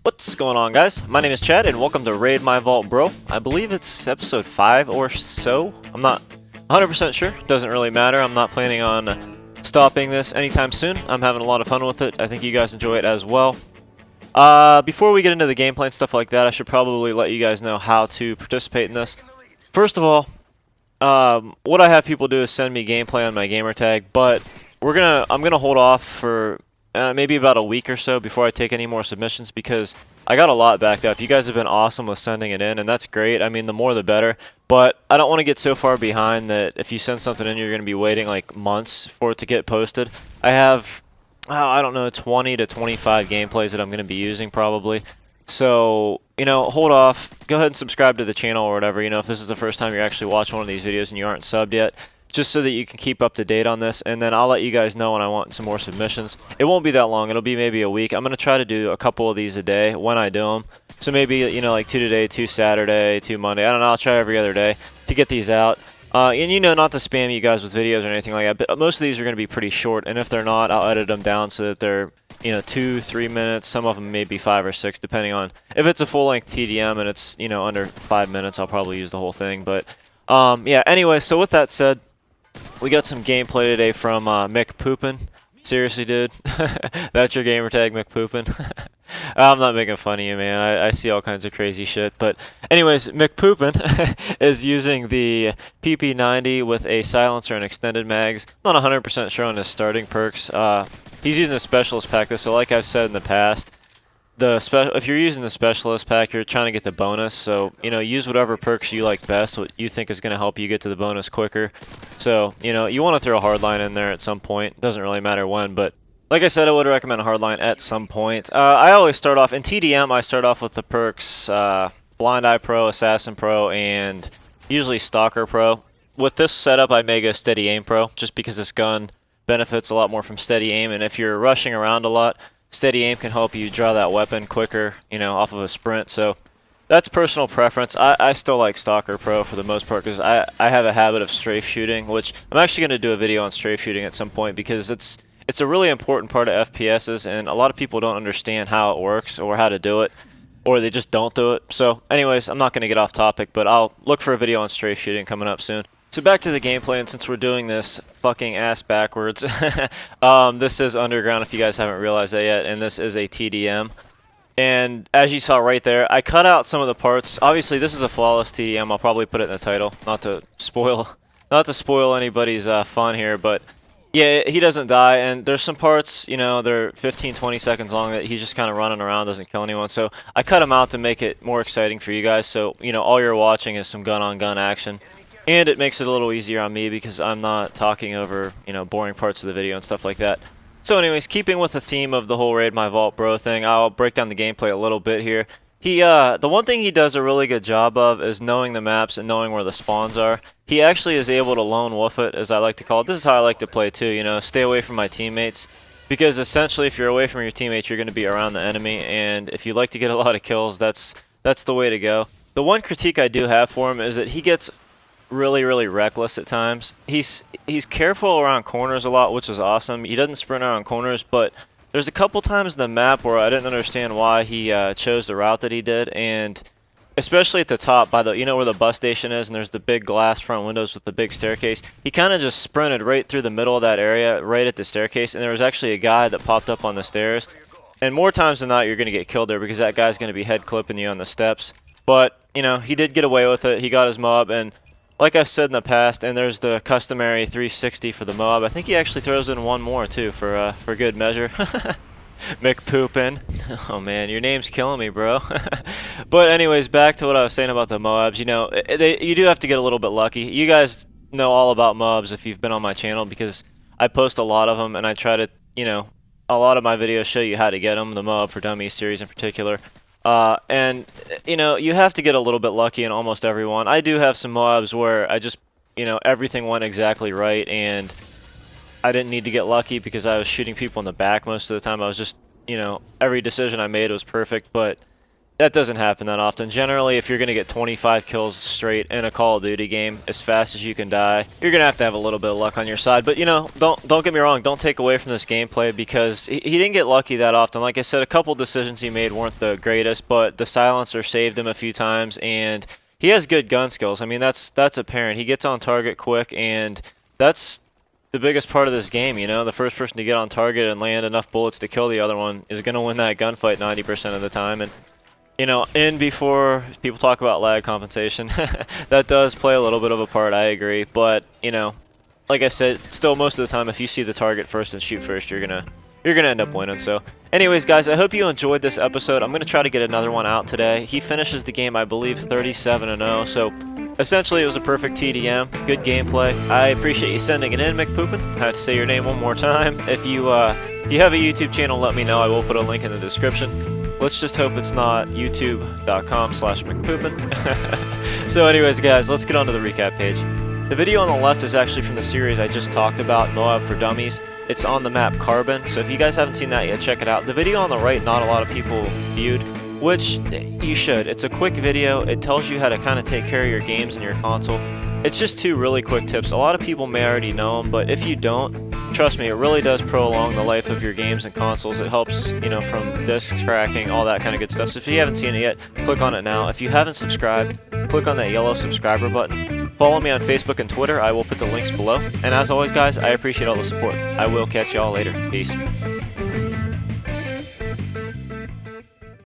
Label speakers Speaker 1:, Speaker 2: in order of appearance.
Speaker 1: What's going on, guys? My name is Chad, and welcome to Raid My Vault Bro. I believe it's episode 5 or so. I'm not 100% sure. Doesn't really matter. I'm not planning on stopping this anytime soon. I'm having a lot of fun with it. I think you guys enjoy it as well. Before we get into the gameplay and stuff like that, I should probably let you guys know how to participate in this. First of all, what I have people do is send me gameplay on my gamertag, but I'm gonna hold off for maybe about a week or so before I take any more submissions, because I got a lot backed up. You guys have been awesome with sending it in, and that's great. I mean, the more the better. But I don't want to get so far behind that if you send something in, you're going to be waiting like months for it to get posted. I have, I don't know, 20 to 25 gameplays that I'm going to be using probably. So, hold off. Go ahead and subscribe to the channel or whatever. If this is the first time you're actually watching one of these videos and you aren't subbed yet, just so that you can keep up to date on this, and then I'll let you guys know when I want some more submissions. It won't be that long. It'll be maybe a week. I'm going to try to do a couple of these a day when I do them. So maybe, like 2 today, 2 Saturday, 2 Monday. I don't know. I'll try every other day to get these out. And not to spam you guys with videos or anything like that, but most of these are going to be pretty short, and if they're not, I'll edit them down so that they're 2-3 minutes. Some of them may be 5 or 6, depending on if it's a full-length TDM and it's under 5 minutes. I'll probably use the whole thing. But yeah. Anyway, so with that said, we got some gameplay today from McPoopin. Seriously, dude. That's your gamer tag, McPoopin. I'm not making fun of you, man. I see all kinds of crazy shit. But anyways, McPoopin is using the PP90 with a silencer and extended mags. I'm not 100% sure on his starting perks. He's using the specialist pack, though, so like I've said in the past, if you're using the specialist pack, you're trying to get the bonus. So, use whatever perks you like best, what you think is going to help you get to the bonus quicker. So, you want to throw a hardline in there at some point. Doesn't really matter when, but like I said, I would recommend a hardline at some point. I always start off, in TDM, I start off with the perks Blind Eye Pro, Assassin Pro, and usually Stalker Pro. With this setup, I may go Steady Aim Pro, just because this gun benefits a lot more from Steady Aim, and if you're rushing around a lot, Steady Aim can help you draw that weapon quicker, off of a sprint. So that's personal preference. I still like Stalker Pro for the most part, because I have a habit of strafe shooting, which I'm actually going to do a video on strafe shooting at some point, because it's a really important part of FPSs, and a lot of people don't understand how it works or how to do it, or they just don't do it. So anyways, I'm not going to get off topic, but I'll look for a video on strafe shooting coming up soon. So back to the gameplay, and since we're doing this fucking ass backwards, this is Underground if you guys haven't realized that yet, and this is a TDM. And as you saw right there, I cut out some of the parts. Obviously, this is a flawless TDM. I'll probably put it in the title, not to spoil anybody's fun here, but yeah, he doesn't die, and there's some parts, they're 15-20 seconds long that he's just kind of running around, doesn't kill anyone. So I cut him out to make it more exciting for you guys, so all you're watching is some gun-on-gun action. And it makes it a little easier on me because I'm not talking over, boring parts of the video and stuff like that. So anyways, keeping with the theme of the whole Raid My Vault Bro thing, I'll break down the gameplay a little bit here. The one thing he does a really good job of is knowing the maps and knowing where the spawns are. He actually is able to lone wolf it, as I like to call it. This is how I like to play too, stay away from my teammates. Because essentially, if you're away from your teammates, you're going to be around the enemy. And if you like to get a lot of kills, that's the way to go. The one critique I do have for him is that he gets really reckless at times. He's careful around corners a lot, which is awesome. He doesn't sprint around corners, but there's a couple times in the map where I didn't understand why he chose the route that he did, and especially at the top by the where the bus station is, and there's the big glass front windows with the big staircase. He kind of just sprinted right through the middle of that area, right at the staircase, and there was actually a guy that popped up on the stairs. And more times than not, you're going to get killed there because that guy's going to be head clipping you on the steps. But he did get away with it. He got his MOAB, and like I've said in the past, and there's the customary 360 for the MOAB. I think he actually throws in one more too for good measure. McPoopin. Oh man, your name's killing me, bro. But anyways, back to what I was saying about the MOABs. You do have to get a little bit lucky. You guys know all about MOABs if you've been on my channel, because I post a lot of them, and I try to, a lot of my videos show you how to get them, the MOAB for Dummies series in particular. And you have to get a little bit lucky in almost every one. I do have some MOABs where I just, everything went exactly right, and I didn't need to get lucky because I was shooting people in the back most of the time. I was just, every decision I made was perfect. But that doesn't happen that often. Generally, if you're going to get 25 kills straight in a Call of Duty game as fast as you can die, you're going to have a little bit of luck on your side. But, you know, don't get me wrong. Don't take away from this gameplay because he didn't get lucky that often. Like I said, a couple decisions he made weren't the greatest, but the silencer saved him a few times, and he has good gun skills. I mean, that's apparent. He gets on target quick, and that's the biggest part of this game, you know. The first person to get on target and land enough bullets to kill the other one is going to win that gunfight 90% of the time. And you know, before people talk about lag compensation, that does play a little bit of a part, I agree. But, you know, like I said, still most of the time, if you see the target first and shoot first, you're gonna end up winning. So, anyways, guys, I hope you enjoyed this episode. I'm gonna try to get another one out today. He finishes the game, I believe, 37-0. So, essentially, it was a perfect TDM. Good gameplay. I appreciate you sending it in, McPoopin. I had to say your name one more time. If you have a YouTube channel, let me know. I will put a link in the description. Let's just hope it's not youtube.com/McPoopin. So anyways, guys, let's get on to the recap page. The video on the left is actually from the series I just talked about, MOAB for Dummies. It's on the map Carbon, so if you guys haven't seen that yet, check it out. The video on the right, not a lot of people viewed, which you should. It's a quick video. It tells you how to kind of take care of your games and your console. It's just 2 really quick tips. A lot of people may already know them, but if you don't, trust me, it really does prolong the life of your games and consoles. It helps, you know, from disk cracking, all that kind of good stuff. So if you haven't seen it yet, click on it now. If you haven't subscribed, click on that yellow subscriber button. Follow me on Facebook and Twitter. I will put the links below. And as always, guys, I appreciate all the support. I will catch y'all later. Peace.